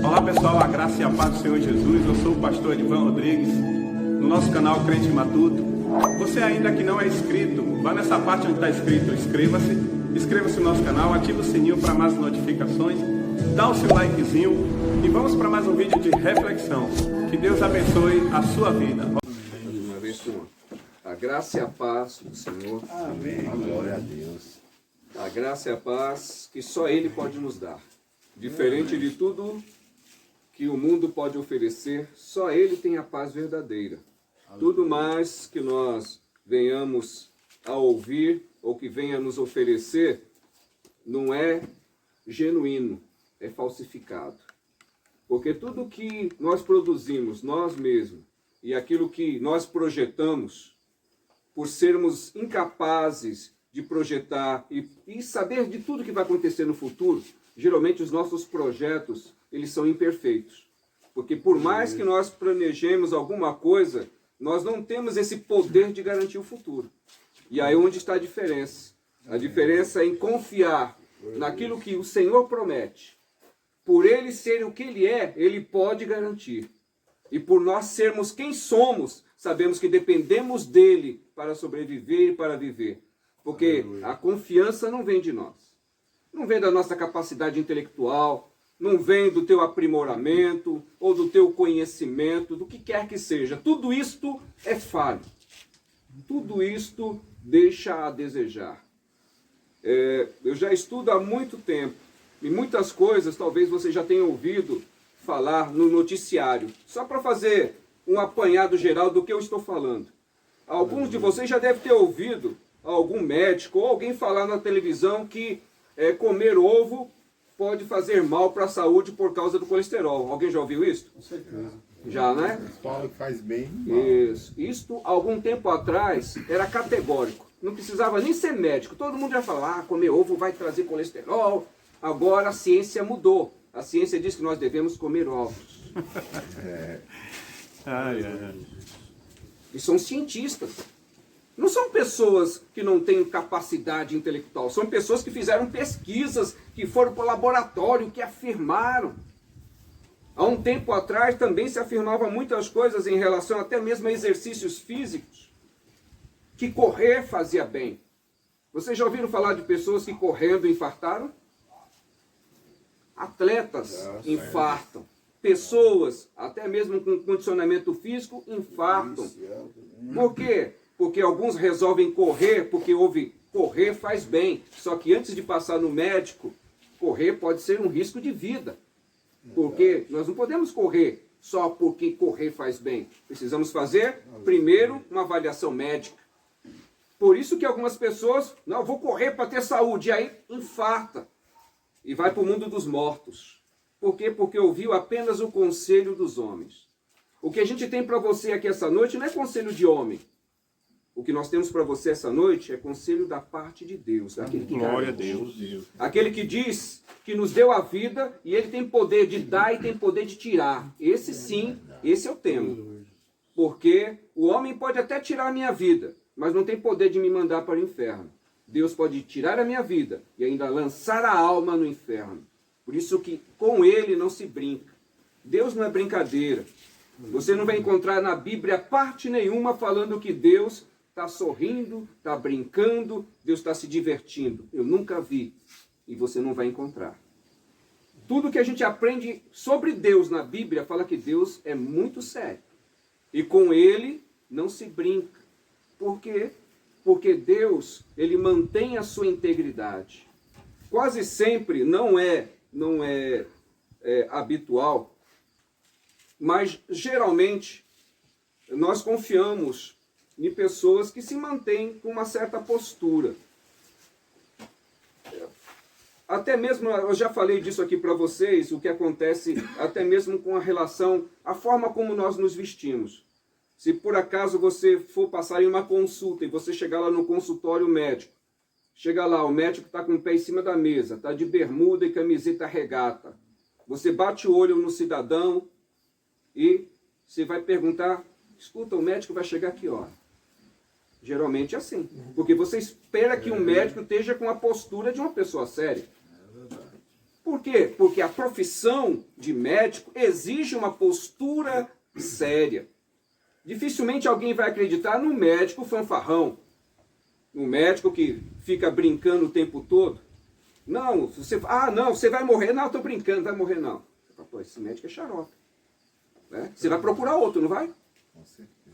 Olá pessoal, a graça e a paz do Senhor Jesus. Eu sou o pastor Edivan Rodrigues, no nosso canal Crente Matuto. Você ainda que não é inscrito, vá nessa parte onde está escrito inscreva-se, inscreva-se no nosso canal, ative o sininho para mais notificações, dá o seu likezinho e vamos para mais um vídeo de reflexão. Que Deus abençoe a sua vida. Uma vez com a graça e a paz do Senhor. Amém. Glória a Deus. A graça e a paz que só Ele pode nos dar. Diferente de tudo que o mundo pode oferecer, só Ele tem a paz verdadeira. Tudo mais que nós venhamos a ouvir ou que venha nos oferecer não é genuíno, é falsificado. Porque tudo que nós produzimos, nós mesmos, e aquilo que nós projetamos, por sermos incapazes de projetar e saber de tudo que vai acontecer no futuro, geralmente os nossos projetos, eles são imperfeitos. Porque por mais que nós planejemos alguma coisa, nós não temos esse poder de garantir o futuro. E aí onde está a diferença? A diferença é em confiar naquilo que o Senhor promete. Por Ele ser o que Ele é, Ele pode garantir. E por nós sermos quem somos, sabemos que dependemos dEle para sobreviver e para viver. Porque a confiança não vem de nós. Não vem da nossa capacidade intelectual, não vem do teu aprimoramento, ou do teu conhecimento, do que quer que seja. Tudo isto é falho. Tudo isto deixa a desejar. Eu já estudo há muito tempo, e muitas coisas talvez você já tenha ouvido falar no noticiário. Só para fazer um apanhado geral do que eu estou falando. Alguns de vocês já devem ter ouvido algum médico ou alguém falar na televisão que comer ovo pode fazer mal para a saúde por causa do colesterol. Alguém já ouviu isso? Com certeza. Já, né? Fala que faz bem. Mal. Isso. Isto, algum tempo atrás, era categórico. Não precisava nem ser médico. Todo mundo já falava, comer ovo vai trazer colesterol. Agora a ciência mudou. A ciência diz que nós devemos comer ovos. E são cientistas. Não são pessoas que não têm capacidade intelectual. São pessoas que fizeram pesquisas, que foram para o laboratório, que afirmaram. Há um tempo atrás também se afirmavam muitas coisas em relação até mesmo a exercícios físicos. Que correr fazia bem. Vocês já ouviram falar de pessoas que correndo infartaram? Atletas infartam. Pessoas, até mesmo com condicionamento físico, infartam. Por quê? Porque alguns resolvem correr, porque correr faz bem. Só que antes de passar no médico, correr pode ser um risco de vida. Porque nós não podemos correr só porque correr faz bem. Precisamos fazer, primeiro, uma avaliação médica. Por isso que algumas pessoas, não, vou correr para ter saúde, e aí infarta. E vai para o mundo dos mortos. Por quê? Porque ouviu apenas o conselho dos homens. O que a gente tem para você aqui essa noite não é conselho de homem. O que nós temos para você essa noite é conselho da parte de Deus. Daquele que Glória a garante. Deus. Aquele que diz que nos deu a vida e Ele tem poder de dar e tem poder de tirar. Esse sim, esse eu temo. Porque o homem pode até tirar a minha vida, mas não tem poder de me mandar para o inferno. Deus pode tirar a minha vida e ainda lançar a alma no inferno. Por isso que com Ele não se brinca. Deus não é brincadeira. Você não vai encontrar na Bíblia parte nenhuma falando que Deus está sorrindo, está brincando, Deus está se divertindo. Eu nunca vi. E você não vai encontrar. Tudo que a gente aprende sobre Deus na Bíblia fala que Deus é muito sério. E com Ele não se brinca. Por quê? Porque Deus, Ele mantém a sua integridade. Quase sempre não é habitual, mas geralmente nós confiamos em pessoas que se mantêm com uma certa postura. Até mesmo, eu já falei disso aqui para vocês, o que acontece até mesmo com a relação, a forma como nós nos vestimos. Se por acaso você for passar em uma consulta e você chegar lá no consultório médico, chega lá, o médico está com o pé em cima da mesa, está de bermuda e camiseta regata. Você bate o olho no cidadão e você vai perguntar, escuta, o médico vai chegar a que hora? Geralmente é assim. Porque você espera que um médico esteja com a postura de uma pessoa séria. Por quê? Porque a profissão de médico exige uma postura séria. Dificilmente alguém vai acreditar no médico fanfarrão, no médico que fica brincando o tempo todo. Não, você vai morrer. Não, estou brincando, vai morrer não. Pô, esse médico é xarope. Né? Você vai procurar outro, não vai?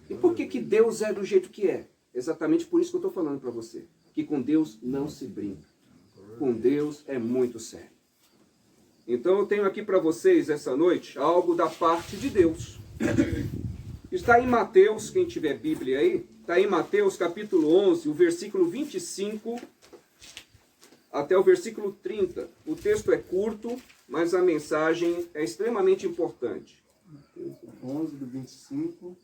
E por que Deus é do jeito que é? Exatamente por isso que eu estou falando para você. Que com Deus não se brinca. Com Deus é muito sério. Então eu tenho aqui para vocês essa noite algo da parte de Deus. Está em Mateus, quem tiver Bíblia aí, está em Mateus capítulo 11, o versículo 25 até o versículo 30. O texto é curto, mas a mensagem é extremamente importante. 11 do 25.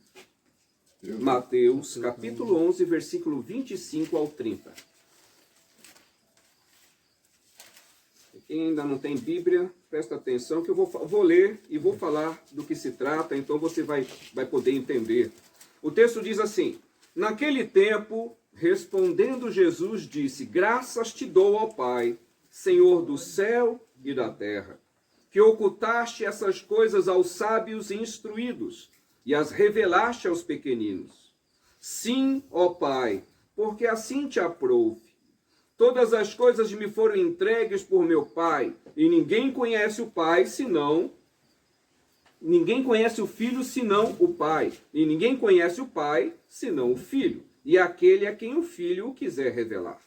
Mateus capítulo 11, versículo 25 ao 30. Quem ainda não tem Bíblia, presta atenção que eu vou ler e vou falar do que se trata, então você vai poder entender. O texto diz assim: naquele tempo, respondendo Jesus, disse: graças te dou, ó Pai, Senhor do céu e da terra, que ocultaste essas coisas aos sábios e instruídos, e as revelaste aos pequeninos. Sim, ó Pai, porque assim te aprouve. Todas as coisas me foram entregues por meu Pai, e ninguém conhece o Pai senão... Ninguém conhece o Filho senão o Pai, e ninguém conhece o Pai senão o Filho, e aquele a quem o Filho o quiser revelar.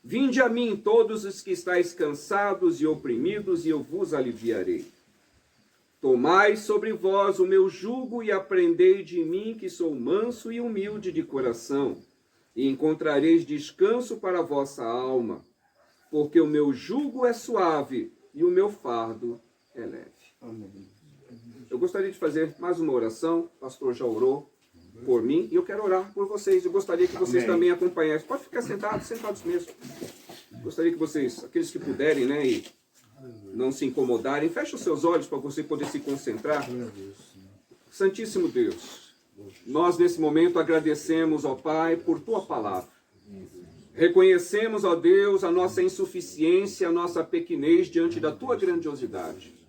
Vinde a mim todos os que estáis cansados e oprimidos, e eu vos aliviarei. Tomai sobre vós o meu jugo e aprendei de mim, que sou manso e humilde de coração, e encontrareis descanso para a vossa alma, porque o meu jugo é suave e o meu fardo é leve. Amém. Eu gostaria de fazer mais uma oração. O pastor já orou por mim e eu quero orar por vocês. Eu gostaria que vocês também acompanhassem. Pode ficar sentados mesmo. Gostaria que vocês, aqueles que puderem, né, e não se incomodarem, fechem os seus olhos para você poder se concentrar. Santíssimo Deus, nós nesse momento agradecemos, ó Pai, por Tua palavra. Reconhecemos, ó Deus, a nossa insuficiência, a nossa pequenez diante da Tua grandiosidade.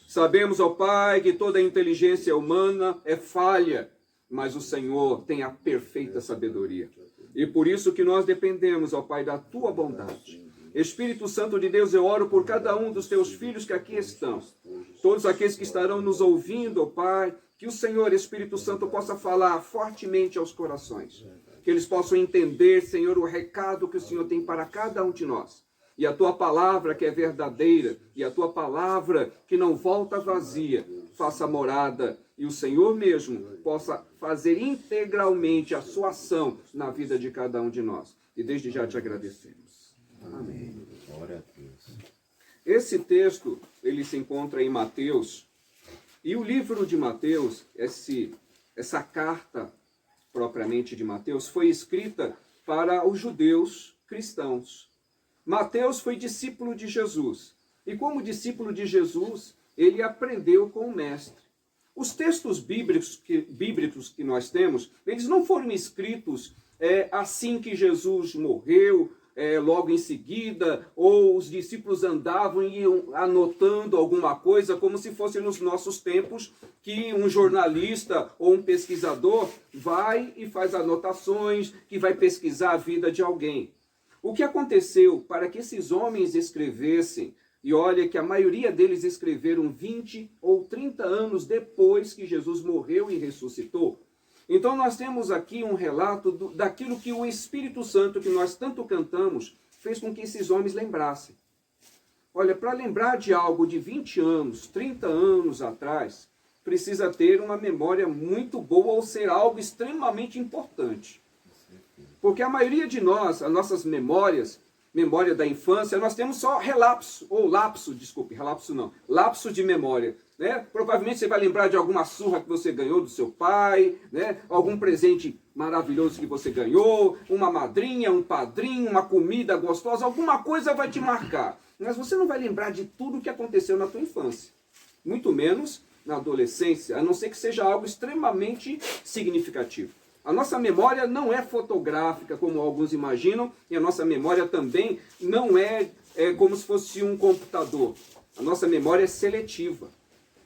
Sabemos, ó Pai, que toda a inteligência humana é falha, mas o Senhor tem a perfeita sabedoria. E por isso que nós dependemos, ó Pai, da Tua bondade. Espírito Santo de Deus, eu oro por cada um dos Teus filhos que aqui estão. Todos aqueles que estarão nos ouvindo, ó Pai, que o Senhor, Espírito Santo, possa falar fortemente aos corações. Que eles possam entender, Senhor, o recado que o Senhor tem para cada um de nós. E a Tua palavra que é verdadeira, e a Tua palavra que não volta vazia, faça morada, e o Senhor mesmo possa fazer integralmente a Sua ação na vida de cada um de nós. E desde já te agradecemos. Amém. Glória a Deus. Esse texto, ele se encontra em Mateus, e o livro de Mateus, essa carta propriamente de Mateus, foi escrita para os judeus cristãos. Mateus foi discípulo de Jesus, e como discípulo de Jesus, ele aprendeu com o mestre. Os textos bíblicos que nós temos, eles não foram escritos assim que Jesus morreu, logo em seguida, ou os discípulos andavam e iam anotando alguma coisa, como se fosse nos nossos tempos, que um jornalista ou um pesquisador vai e faz anotações, que vai pesquisar a vida de alguém. O que aconteceu para que esses homens escrevessem, e olha que a maioria deles escreveram 20 ou 30 anos depois que Jesus morreu e ressuscitou. Então nós temos aqui um relato daquilo que o Espírito Santo, que nós tanto cantamos, fez com que esses homens lembrassem. Olha, para lembrar de algo de 20 anos, 30 anos atrás, precisa ter uma memória muito boa ou ser algo extremamente importante. Porque a maioria de nós, as nossas memórias, memória da infância, nós temos só lapso de memória. Né? Provavelmente você vai lembrar de alguma surra que você ganhou do seu pai, né? Algum presente maravilhoso que você ganhou, uma madrinha, um padrinho, uma comida gostosa, alguma coisa vai te marcar. Mas você não vai lembrar de tudo o que aconteceu na tua infância. Muito menos na adolescência, a não ser que seja algo extremamente significativo. A nossa memória não é fotográfica, como alguns imaginam, e a nossa memória também não é como se fosse um computador. A nossa memória é seletiva.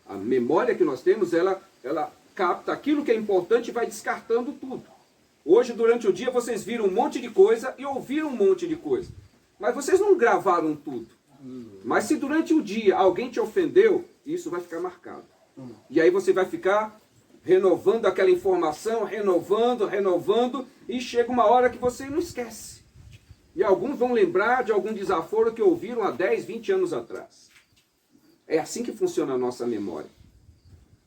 A memória que nós temos, ela capta aquilo que é importante e vai descartando tudo. Hoje, durante o dia, vocês viram um monte de coisa e ouviram um monte de coisa. Mas vocês não gravaram tudo. Mas se durante o dia alguém te ofendeu, isso vai ficar marcado. E aí você vai ficar renovando aquela informação, renovando, e chega uma hora que você não esquece. E alguns vão lembrar de algum desaforo que ouviram há 10, 20 anos atrás. É assim que funciona a nossa memória.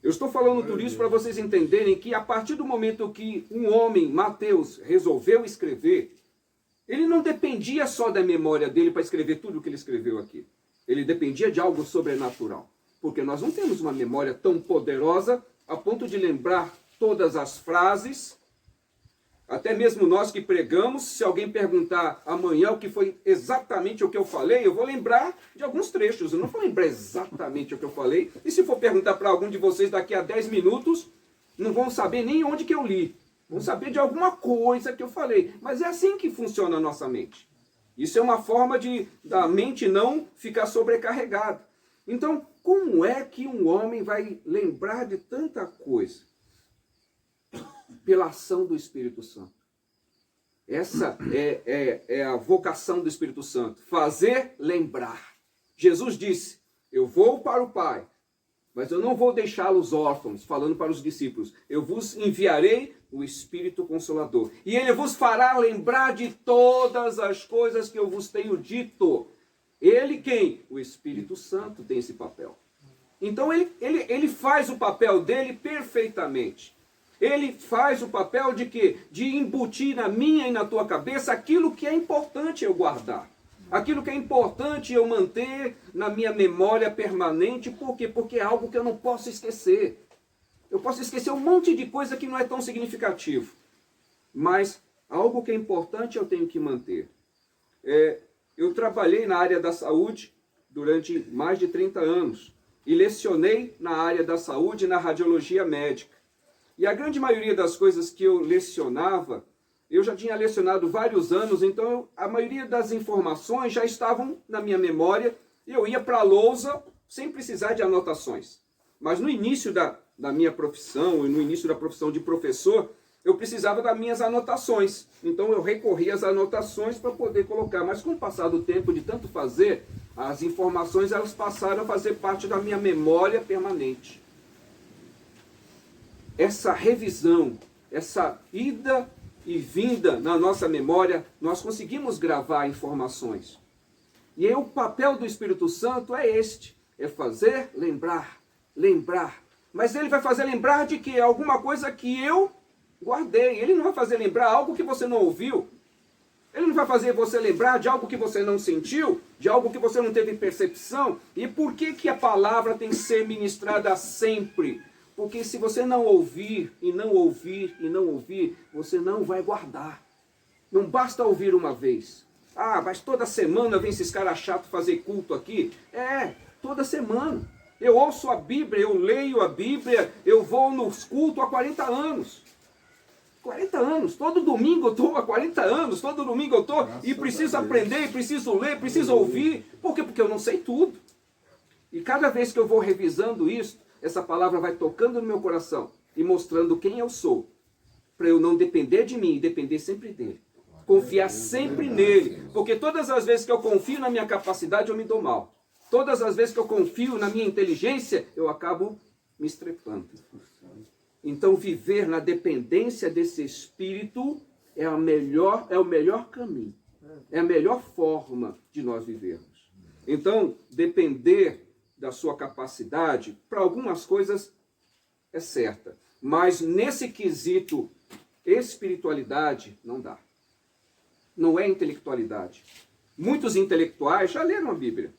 Eu estou falando tudo isso para vocês entenderem que a partir do momento que um homem, Mateus, resolveu escrever, ele não dependia só da memória dele para escrever tudo o que ele escreveu aqui. Ele dependia de algo sobrenatural. Porque nós não temos uma memória tão poderosa a ponto de lembrar todas as frases. Até mesmo nós que pregamos, se alguém perguntar amanhã o que foi exatamente o que eu falei, eu vou lembrar de alguns trechos. Eu não vou lembrar exatamente o que eu falei. E se for perguntar para algum de vocês daqui a 10 minutos, não vão saber nem onde que eu li. Vão saber de alguma coisa que eu falei. Mas é assim que funciona a nossa mente. Isso é uma forma da mente não ficar sobrecarregada. Então, como é que um homem vai lembrar de tanta coisa? Pela ação do Espírito Santo. Essa é a vocação do Espírito Santo. Fazer lembrar. Jesus disse, eu vou para o Pai, mas eu não vou deixá-los órfãos, falando para os discípulos. Eu vos enviarei o Espírito Consolador. E ele vos fará lembrar de todas as coisas que eu vos tenho dito. Ele quem? O Espírito Santo tem esse papel. Então ele faz o papel dele perfeitamente. Ele faz o papel de quê? De embutir na minha e na tua cabeça aquilo que é importante eu guardar. Aquilo que é importante eu manter na minha memória permanente. Por quê? Porque é algo que eu não posso esquecer. Eu posso esquecer um monte de coisa que não é tão significativo. Mas algo que é importante eu tenho que manter. Eu trabalhei na área da saúde durante mais de 30 anos. E lecionei na área da saúde na radiologia médica. E a grande maioria das coisas que eu lecionava, eu já tinha lecionado vários anos, então a maioria das informações já estavam na minha memória e eu ia para a lousa sem precisar de anotações. Mas no início da minha profissão e no início da profissão de professor, eu precisava das minhas anotações. Então eu recorria às anotações para poder colocar. Mas com o passar do tempo de tanto fazer, as informações elas passaram a fazer parte da minha memória permanente. Essa revisão, essa ida e vinda na nossa memória, nós conseguimos gravar informações. E aí o papel do Espírito Santo é este, é fazer lembrar. Mas ele vai fazer lembrar de que alguma coisa que eu guardei. Ele não vai fazer lembrar algo que você não ouviu. Ele não vai fazer você lembrar de algo que você não sentiu, de algo que você não teve percepção. E por que a palavra tem que ser ministrada sempre? Porque se você não ouvir, e não ouvir, e não ouvir, você não vai guardar. Não basta ouvir uma vez. Ah, mas toda semana vem esses caras chatos fazer culto aqui. Toda semana. Eu ouço a Bíblia, eu leio a Bíblia, eu vou nos cultos há 40 anos. 40 anos, todo domingo eu estou há 40 anos, todo domingo eu estou e preciso aprender, preciso ler, preciso ouvir. Por quê? Porque eu não sei tudo. E cada vez que eu vou revisando isso, essa palavra vai tocando no meu coração e mostrando quem eu sou, para eu não depender de mim e depender sempre dele. Confiar sempre nele, porque todas as vezes que eu confio na minha capacidade eu me dou mal. Todas as vezes que eu confio na minha inteligência, eu acabo me estrepando. Então viver na dependência desse Espírito é o melhor caminho, é a melhor forma de nós vivermos. Então depender da sua capacidade, para algumas coisas é certa. Mas nesse quesito espiritualidade, não dá. Não é intelectualidade. Muitos intelectuais já leram a Bíblia.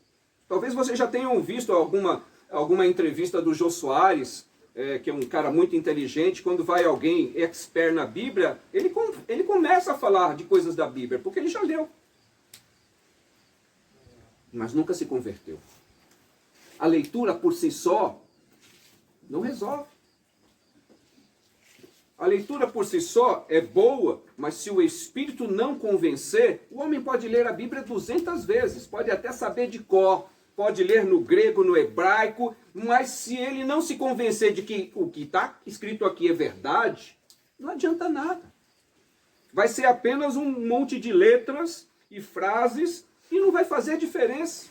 Talvez vocês já tenham visto alguma entrevista do Jô Soares, que é um cara muito inteligente. Quando vai alguém expert na Bíblia, ele começa a falar de coisas da Bíblia, porque ele já leu. Mas nunca se converteu. A leitura por si só não resolve. A leitura por si só é boa, mas se o Espírito não convencer, o homem pode ler a Bíblia 200 vezes, pode até saber de cor, pode ler no grego, no hebraico, mas se ele não se convencer de que o que está escrito aqui é verdade, não adianta nada. Vai ser apenas um monte de letras e frases e não vai fazer diferença.